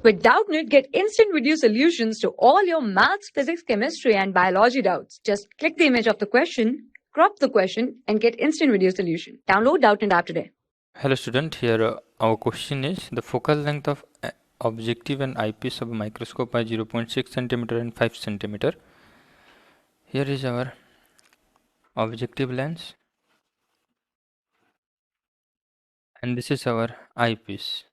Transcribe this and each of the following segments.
With Doubtnut, get instant video solutions to all your maths, physics, chemistry, and biology doubts. Just click the image of the question, crop the question, and get instant video solution. Download Doubtnut app today. Hello student, here our question is the focal length of objective and eyepiece of a microscope are 0.6 centimeter and 5 centimeter. Here is our objective lens and this is our eyepiece.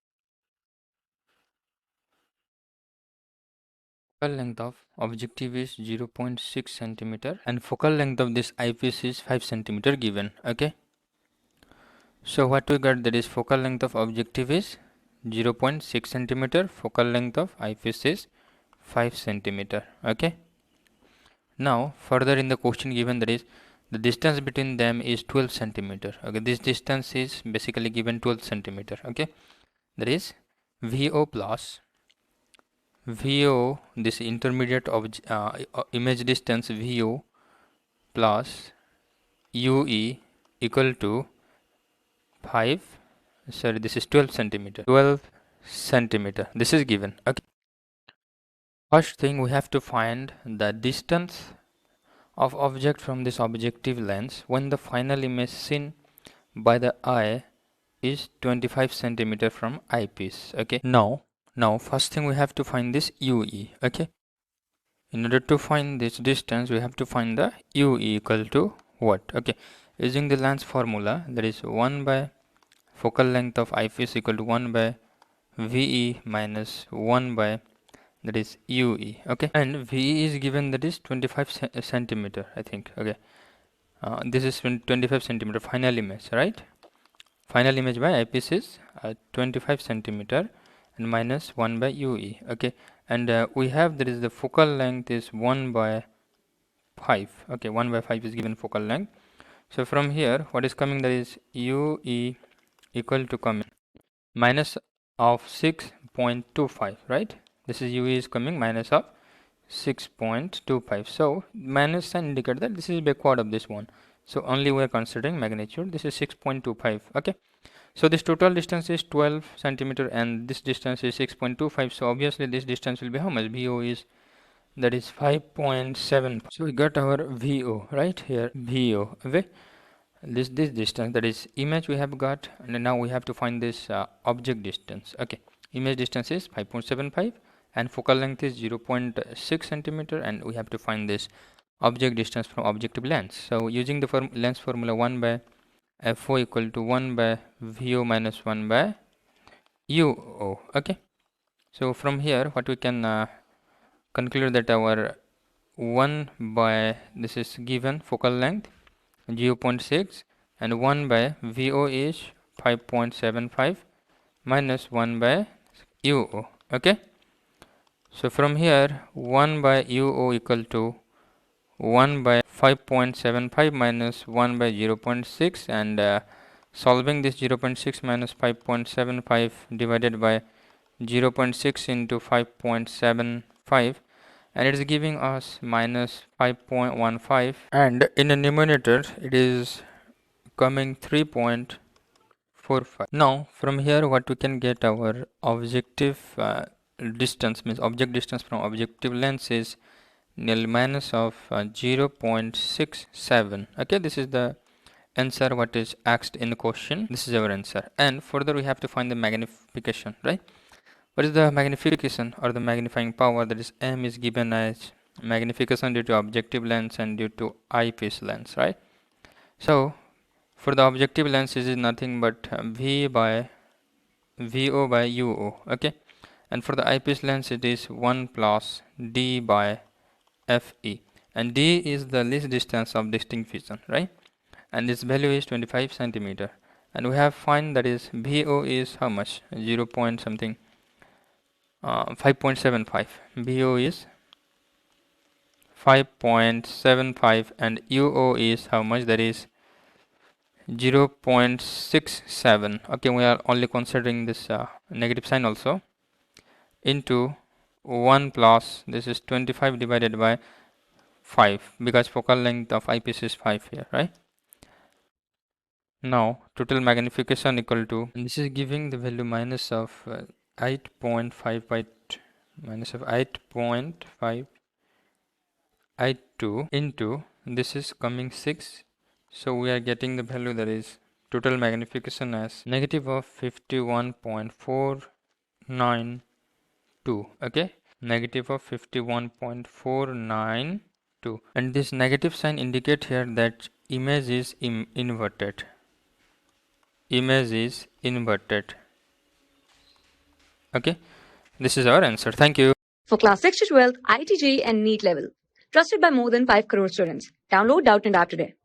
Focal length of objective is 0.6 centimeter and focal length of this eyepiece is 5 centimeter given. Okay, so what we got, that is focal length of objective is 0.6 centimeter, focal length of eyepiece is 5 centimeter. Okay, now further in the question given, that is the distance between them is 12 centimeter. Okay, this distance is basically given 12 centimeter. Okay, that is VO plus VO, this intermediate image distance VO plus UE equal to 5, sorry, this is 12 centimeter. 12 centimeter, this is given. Okay, first thing we have to find the distance of object from this objective lens when the final image seen by the eye is 25 centimeter from eyepiece. Okay, now first thing we have to find this UE. Okay, in order to find this distance we have to find the UE equal to what? Okay, using the lens formula, that is 1 by focal length of eyepiece equal to 1 by VE minus 1 by, that is UE. Okay, and VE is given, that is 25 centimeter, I think. Okay, this is 25 centimeter final image, right? Final image by eyepiece is 25 centimeter and minus 1 by UE. Okay, and we have, that is the focal length is 1 by 5. Okay, 1 by 5 is given focal length. So from here what is coming, that is UE equal to coming minus of 6.25, right? This is UE is coming minus of 6.25. so minus sign indicate that this is backward of this one, so only we are considering magnitude. This is 6.25. okay, so this total distance is 12 centimeter and this distance is 6.25. so obviously this distance will be how much? VO is, that is 5.7. so we got our VO right here, VO. Okay, this distance, that is image we have got, and now we have to find this object distance. Okay, image distance is 5.75 and focal length is 0.6 centimeter, and we have to find this object distance from objective lens. So using the lens formula, 1 by FO equal to 1 by VO minus 1 by UO. Okay, so from here what we can conclude, that our 1 by, this is given focal length 0.6 and 1 by VO is 5.75 minus 1 by UO. Okay, so from here 1 by UO equal to 1 by 5.75 minus 1 by 0.6, and solving this 0.6 minus 5.75 divided by 0.6 into 5.75, and it is giving us minus 5.15, and in the numerator it is coming 3.45. now from here what we can get, our objective distance, means object distance from objective lens is nil minus of 0.67. okay, this is the answer what is asked in the question. This is our answer, and further we have to find the magnification, right? What is the magnification or the magnifying power? That is M is given as magnification due to objective lens and due to eyepiece lens, right? So for the objective lens is nothing but V by VO by UO. okay, and for the eyepiece lens it is 1 plus D by FE, and D is the least distance of distinct vision, right? And its value is 25 centimeter, and we have find, that is VO is how much? 0 point something 5.75. VO is 5.75 and UO is how much? That is 0.67. okay, we are only considering this negative sign also, into 1 plus, this is 25 divided by 5, because focal length of eyepiece is 5 here, right? Now total magnification equal to, and this is giving the value minus of 8.5 by minus of 8.582 into this is coming 6, so we are getting the value that is total magnification as negative of 51.492. okay, negative of 51.492, and this negative sign indicate here that image is inverted. Image is inverted. Okay, this is our answer. Thank you. For class 6 to 12, IIT JEE and NEET level. Trusted by more than 5 crore students. Download Doubtnut app today.